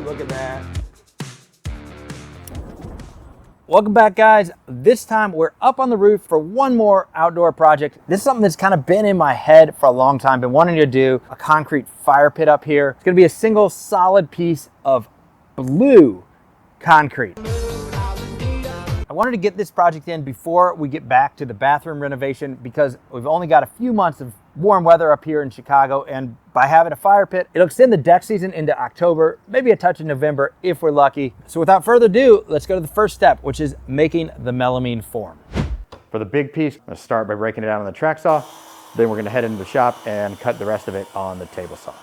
Look at that. Welcome back, guys. This time we're up on the roof for one more outdoor project. This is something that's kind of been in my head for a long time. Been wanting to do a concrete fire pit up here. It's gonna be a single solid piece of blue concrete. I wanted to get this project in before we get back to the bathroom renovation because we've only got a few months of warm weather up here in Chicago, and by having a fire pit, it'll extend the deck season into October, maybe a touch of November if we're lucky. So without further ado, let's go to the first step, which is making the melamine form. For the big piece, I'm gonna start by breaking it down on the track saw, then we're gonna head into the shop and cut the rest of it on the table saw.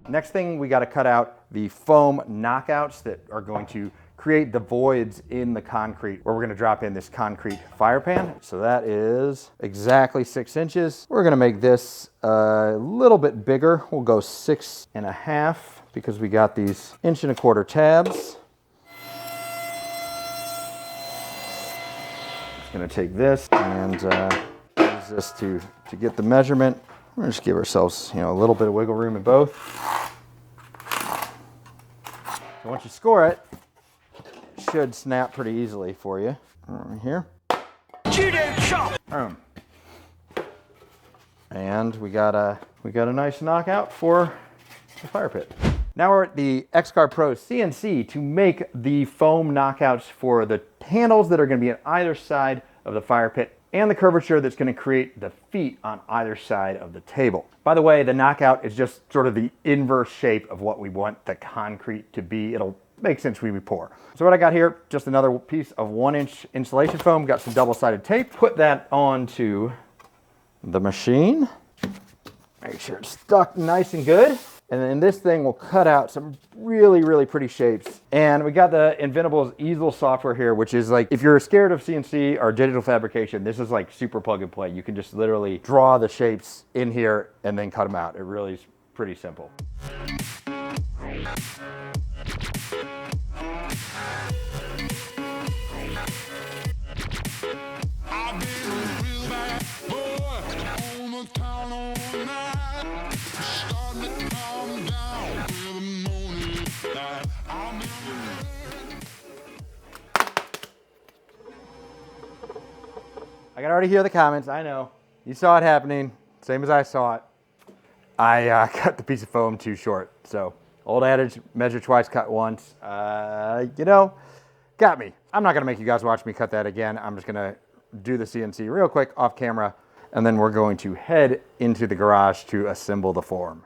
Next thing, we got to cut out the foam knockouts that are going to create the voids in the concrete where we're going to drop in this concrete fire pan. So that is exactly 6 inches. We're going to make this a little bit bigger. We'll go 6.5 because we got these 1.25 inch tabs. Just going to take this and use this to get the measurement. We're gonna just give ourselves, a little bit of wiggle room in both. So once you score it, it should snap pretty easily for you. Right here. Judo chop. And we got a nice knockout for the fire pit. Now we're at the X-Carve CNC to make the foam knockouts for the handles that are going to be on either side of the fire pit, and the curvature that's going to create the feet on either side of the table. By the way, the knockout is just sort of the inverse shape of what we want the concrete to be. It'll make sense when we pour. So what I got here, just another piece of 1-inch insulation foam, got some double-sided tape. Put that onto the machine. Make sure it's stuck nice and good. And then this thing will cut out some really, really pretty shapes. And we got the Inventables easel software here, which is like, if you're scared of CNC or digital fabrication, this is like super plug and play. You can just literally draw the shapes in here and then cut them out. It really is pretty simple. I can already hear the comments. I know. You saw it happening, same as I saw it. I cut the piece of foam too short. So, old adage, measure twice, cut once. Got me. I'm not gonna make you guys watch me cut that again. I'm just gonna do the CNC real quick off camera, and then we're going to head into the garage to assemble the form.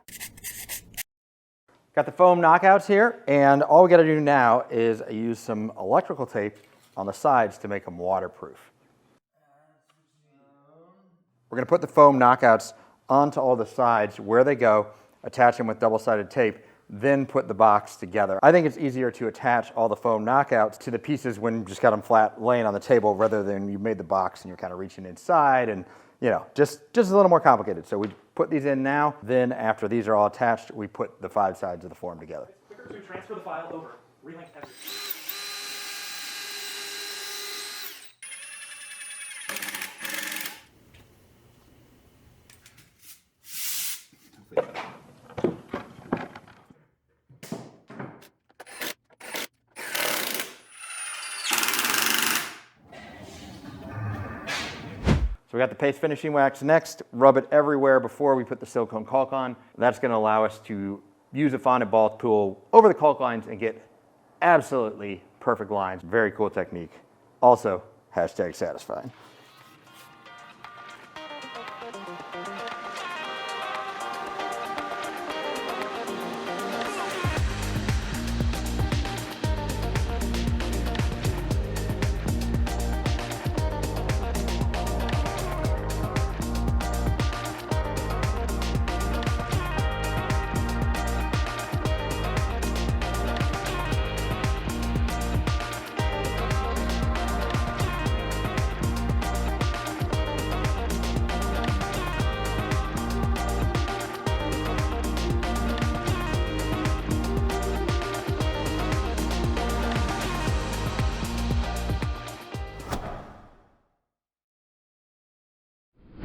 Got the foam knockouts here, and all we gotta do now is use some electrical tape on the sides to make them waterproof. We're going to put the foam knockouts onto all the sides where they go, attach them with double-sided tape, then put the box together. I think it's easier to attach all the foam knockouts to the pieces when you just got them flat laying on the table rather than you made the box and you're kind of reaching inside and, just a little more complicated. So we put these in now, then after these are all attached, we put the 5 sides of the form together. Quicker to transfer the file over. Relink everything. So we got the paste finishing wax next. Rub it everywhere before we put the silicone caulk on. That's going to allow us to use a fondant ball tool over the caulk lines and get absolutely perfect lines. Very cool technique. Also, #satisfying.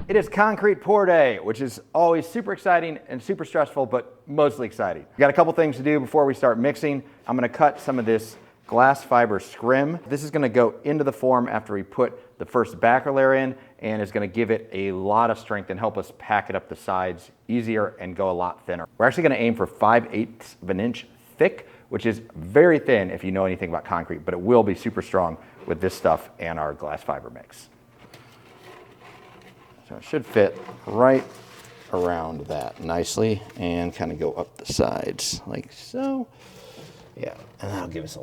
It is concrete pour day, which is always super exciting and super stressful, but mostly exciting. We got a couple things to do before we start mixing. I'm gonna cut some of this glass fiber scrim. This is gonna go into the form after we put the first backer layer in, and is gonna give it a lot of strength and help us pack it up the sides easier and go a lot thinner. We're actually gonna aim for 5/8 of an inch thick, which is very thin if you know anything about concrete, but it will be super strong with this stuff and our glass fiber mix. So it should fit right around that nicely and kind of go up the sides like so. Yeah, and that'll give us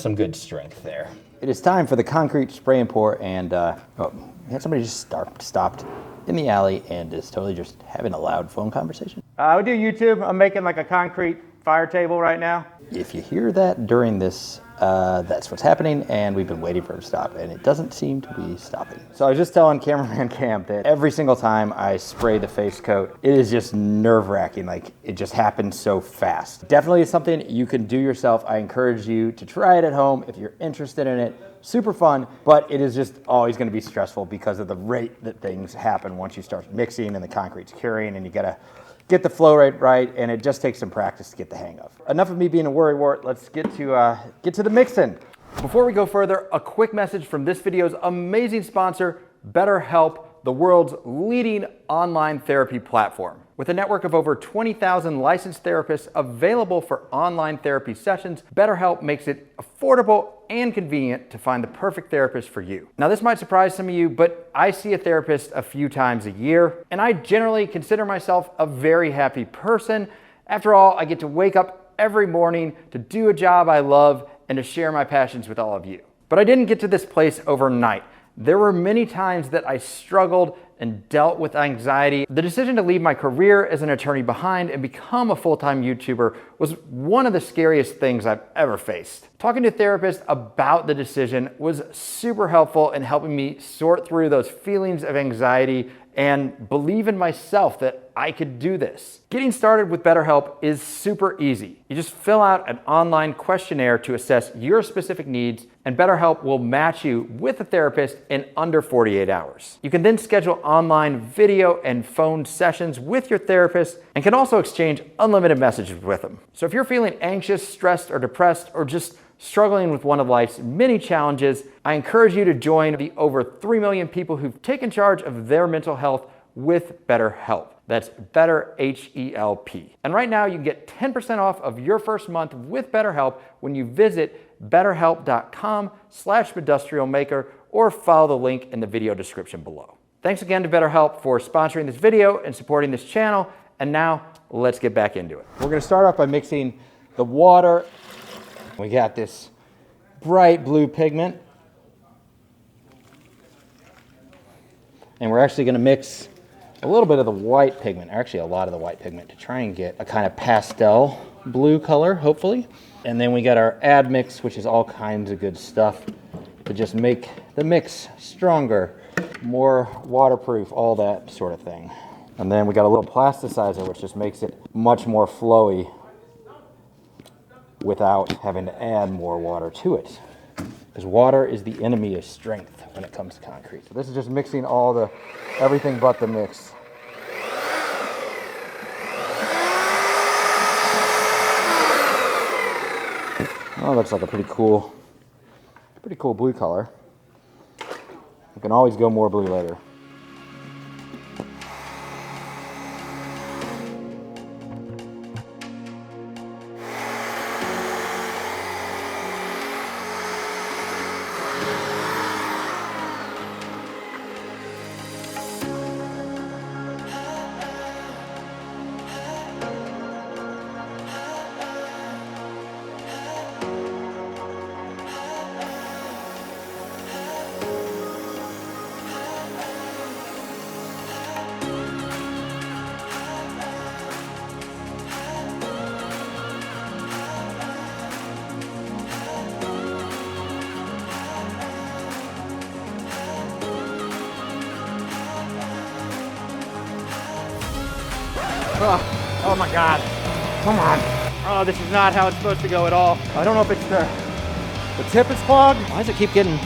some good strength there. It is time for the concrete spray and pour, and we had somebody just stopped in the alley and is totally just having a loud phone conversation. We do YouTube. I'm making like a concrete fire table right now. If you hear that during this, that's what's happening, and we've been waiting for him to stop, and it doesn't seem to be stopping. So I was just telling cameraman Cam that every single time I spray the face coat, it is just nerve-wracking. Like, it just happens so fast. Definitely something you can do yourself. I encourage you to try it at home if you're interested in it. Super fun, but it is just always going to be stressful because of the rate that things happen once you start mixing and the concrete's curing, and you gotta get the flow rate right, and it just takes some practice to get the hang of. Enough of me being a worrywart. Let's get to the mixing. Before we go further, a quick message from this video's amazing sponsor, BetterHelp, the world's leading online therapy platform. With a network of over 20,000 licensed therapists available for online therapy sessions, BetterHelp makes it affordable and convenient to find the perfect therapist for you. Now, this might surprise some of you, but I see a therapist a few times a year, and I generally consider myself a very happy person. After all, I get to wake up every morning to do a job I love and to share my passions with all of you. But I didn't get to this place overnight. There were many times that I struggled and dealt with anxiety. The decision to leave my career as an attorney behind and become a full-time YouTuber was one of the scariest things I've ever faced. Talking to therapists about the decision was super helpful in helping me sort through those feelings of anxiety and believe in myself that I could do this. Getting started with BetterHelp is super easy. You just fill out an online questionnaire to assess your specific needs, and BetterHelp will match you with a therapist in under 48 hours. You can then schedule online video and phone sessions with your therapist and can also exchange unlimited messages with them. So if you're feeling anxious, stressed, or depressed, or just struggling with one of life's many challenges, I encourage you to join the over 3 million people who've taken charge of their mental health with BetterHelp. That's BetterHelp. And right now you can get 10% off of your first month with BetterHelp when you visit betterhelp.com/industrialmaker or follow the link in the video description below. Thanks again to BetterHelp for sponsoring this video and supporting this channel. And now let's get back into it. We're gonna start off by mixing the water. We got this bright blue pigment. And we're actually gonna mix a little bit of the white pigment, actually a lot of the white pigment, to try and get a kind of pastel blue color, hopefully. And then we got our add mix, which is all kinds of good stuff to just make the mix stronger, more waterproof, all that sort of thing. And then we got a little plasticizer, which just makes it much more flowy without having to add more water to it. Because water is the enemy of strength when it comes to concrete. So this is just mixing everything but the mix. Oh, it looks like a pretty cool blue color. We can always go more blue later. Oh my God. Come on. Oh, this is not how it's supposed to go at all. I don't know if it's the tip is clogged. Why does it keep getting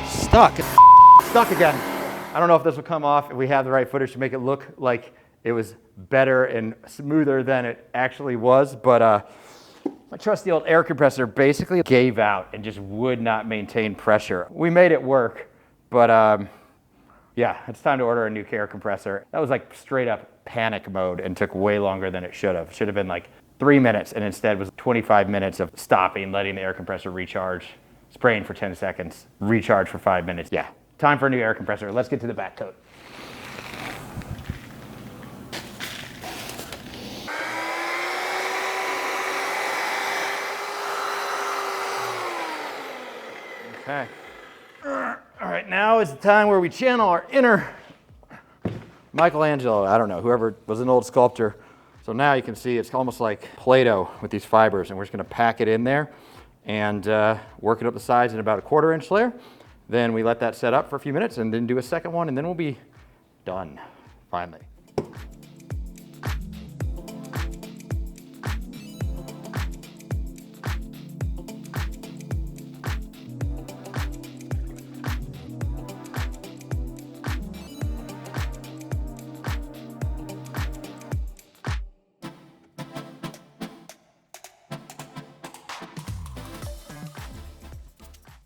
stuck? Stuck again. I don't know if this will come off if we have the right footage to make it look like it was better and smoother than it actually was, but my trusty old air compressor basically gave out and just would not maintain pressure. We made it work, but yeah, it's time to order a new air compressor. That was like straight up panic mode and took way longer than it should have. Should have been like 3 minutes and instead was 25 minutes of stopping, letting the air compressor recharge, spraying for 10 seconds, recharge for 5 minutes. Yeah, time for a new air compressor. Let's get to the back coat. Okay. All right, now is the time where we channel our inner Michelangelo. I don't know, whoever was an old sculptor. So now you can see it's almost like Play-Doh with these fibers, and we're just gonna pack it in there and work it up the sides in about a 1/4 inch layer. Then we let that set up for a few minutes and then do a second one, and then we'll be done, finally.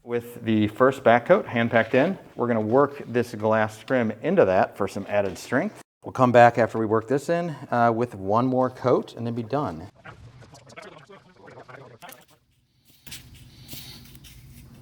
With the first back coat hand packed in, we're gonna work this glass scrim into that for some added strength. We'll come back after we work this in with one more coat and then be done.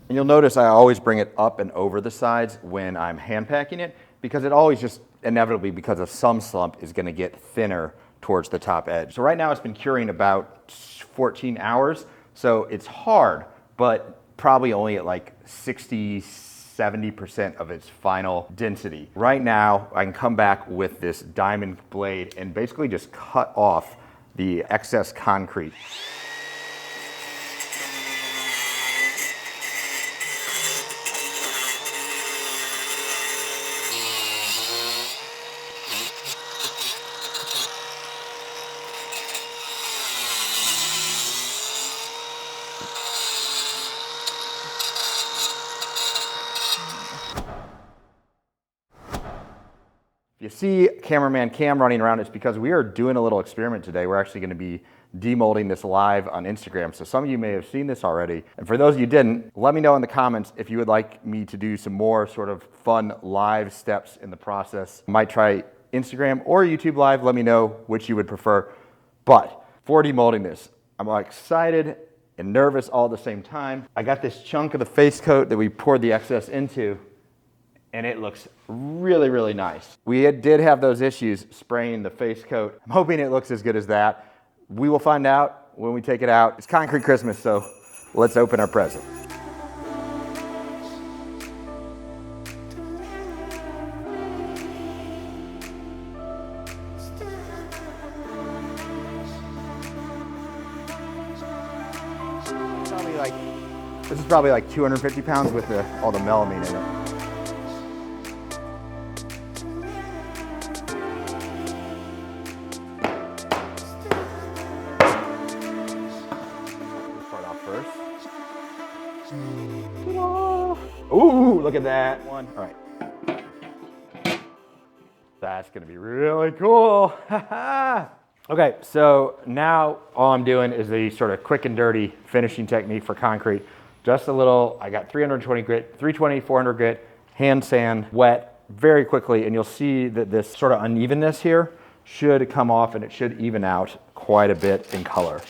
And you'll notice I always bring it up and over the sides when I'm hand packing it, because it always just inevitably, because of some slump, is gonna get thinner towards the top edge. So right now it's been curing about 14 hours, so it's hard, but probably only at like 60–70% of its final density. Right now, I can come back with this diamond blade and basically just cut off the excess concrete. You see cameraman Cam running around, it's because we are doing a little experiment today. We're actually going to be demolding this live on Instagram. So some of you may have seen this already. And for those of you who didn't, let me know in the comments if you would like me to do some more sort of fun live steps in the process. I might try Instagram or YouTube live. Let me know which you would prefer. But for demolding this, I'm excited and nervous all at the same time. I got this chunk of the face coat that we poured the excess into, and it looks really, really nice. We did have those issues spraying the face coat. I'm hoping it looks as good as that. We will find out when we take it out. It's concrete Christmas, so let's open our present. This is probably like 250 pounds with all the melamine in it. Ooh, look at that one. All right. That's gonna be really cool. Okay, so now all I'm doing is the sort of quick and dirty finishing technique for concrete. Just a little, I got 320 grit, 320, 400 grit, hand sand, wet very quickly, and you'll see that this sort of unevenness here should come off and it should even out quite a bit in color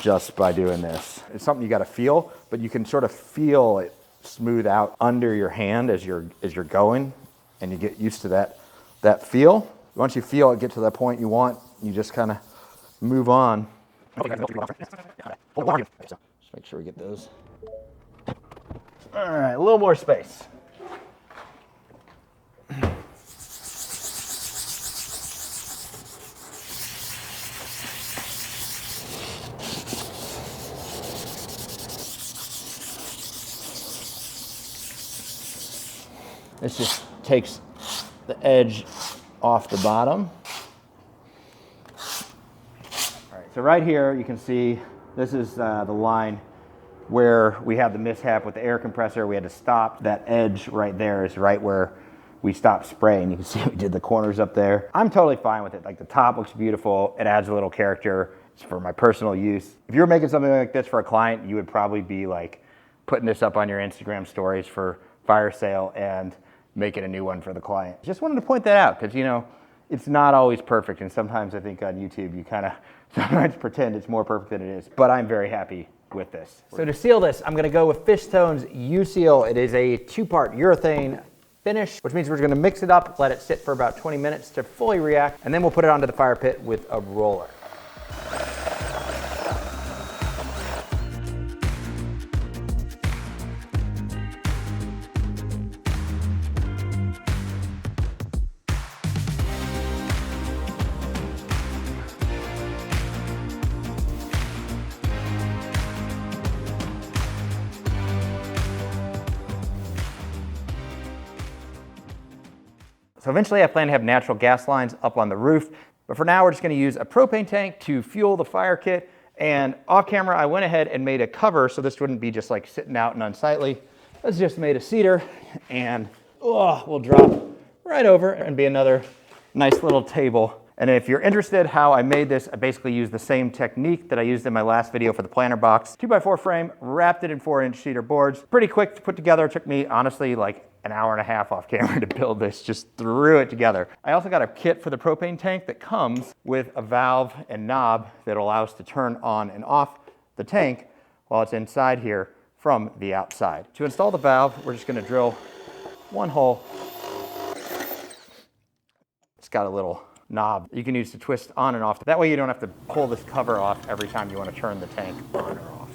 just by doing this. It's something you gotta feel, but you can sort of feel it smooth out under your hand as you're going, and you get used to that feel. Once you feel it get to that point you want, you just kind of move on. Just make sure we get those. All right, a little more space. This just takes the edge off the bottom. All right, so right here you can see this is the line where we have the mishap with the air compressor. We had to stop. That edge right there is right where we stopped spraying. You can see we did the corners up there. I'm totally fine with it. Like the top looks beautiful. It adds a little character. It's for my personal use. If you're making something like this for a client, you would probably be like putting this up on your Instagram stories for fire sale and making a new one for the client. Just wanted to point that out because, you know, it's not always perfect. And sometimes I think on YouTube, you kind of sometimes pretend it's more perfect than it is. But I'm very happy with this. So to seal this, I'm gonna go with Fishtone's U-Seal. It is a 2-part urethane finish, which means we're gonna mix it up, let it sit for about 20 minutes to fully react, and then we'll put it onto the fire pit with a roller. So eventually I plan to have natural gas lines up on the roof, but for now we're just gonna use a propane tank to fuel the fire kit. And off camera, I went ahead and made a cover so this wouldn't be just like sitting out and unsightly. Let's just made a cedar and we'll drop right over and be another nice little table. And if you're interested how I made this, I basically used the same technique that I used in my last video for the planter box. 2x4 frame, wrapped it in 4-inch cedar boards. Pretty quick to put together. It took me, honestly, like an hour and a half off camera to build this, just threw it together. I also got a kit for the propane tank that comes with a valve and knob that will allow us to turn on and off the tank while it's inside here from the outside. To install the valve, we're just gonna drill one hole. It's got a little knob you can use to twist on and off. That way you don't have to pull this cover off every time you want to turn the tank on or off.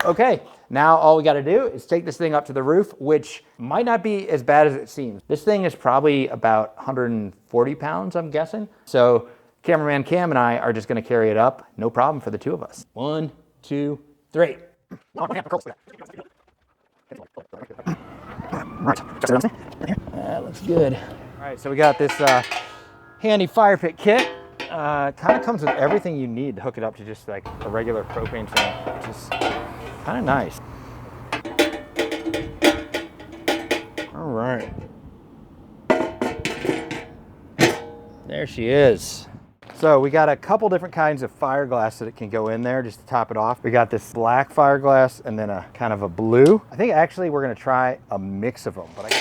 Okay, now all we got to do is take this thing up to the roof, which might not be as bad as it seems. This thing is probably about 140 pounds, I'm guessing. So cameraman Cam and I are just going to carry it up. No problem for the two of us. 1, 2, 3. That looks good. All right, so we got this handy fire pit kit. Kind of comes with everything you need to hook it up to just like a regular propane tank, which is kind of nice. All right. There she is. So we got a couple different kinds of fiberglass that it can go in there just to top it off. We got this black fiberglass and then a kind of a blue. I think actually we're gonna try a mix of them, but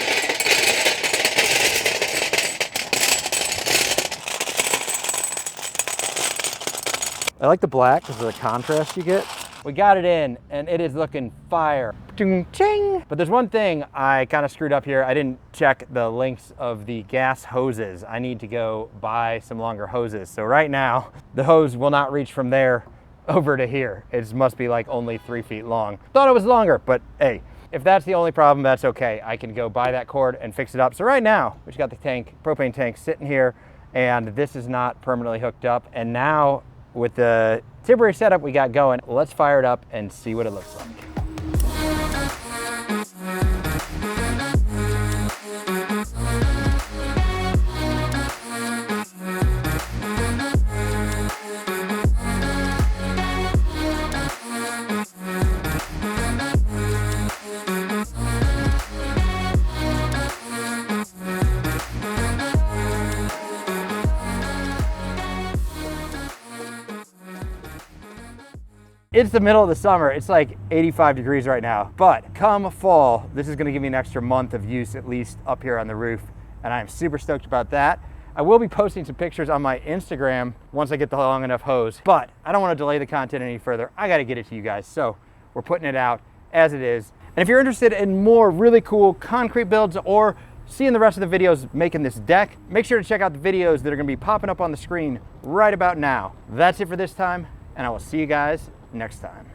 I like the black because of the contrast you get. We got it in and it is looking fire. Ching. But there's one thing I kind of screwed up here. I didn't check the lengths of the gas hoses. I need to go buy some longer hoses. So right now, the hose will not reach from there over to here. It must be like only 3 feet long. Thought it was longer, but hey, if that's the only problem, that's okay. I can go buy that cord and fix it up. So right now, we just got the tank, propane tank sitting here, and this is not permanently hooked up. And now, with the temporary setup we got going, let's fire it up and see what it looks like. It's the middle of the summer. It's like 85 degrees right now, but come fall, this is gonna give me an extra month of use at least up here on the roof, and I'm super stoked about that. I will be posting some pictures on my Instagram once I get the long enough hose, but I don't wanna delay the content any further. I gotta get it to you guys, so we're putting it out as it is. And if you're interested in more really cool concrete builds or seeing the rest of the videos making this deck, make sure to check out the videos that are gonna be popping up on the screen right about now. That's it for this time, and I will see you guys next time.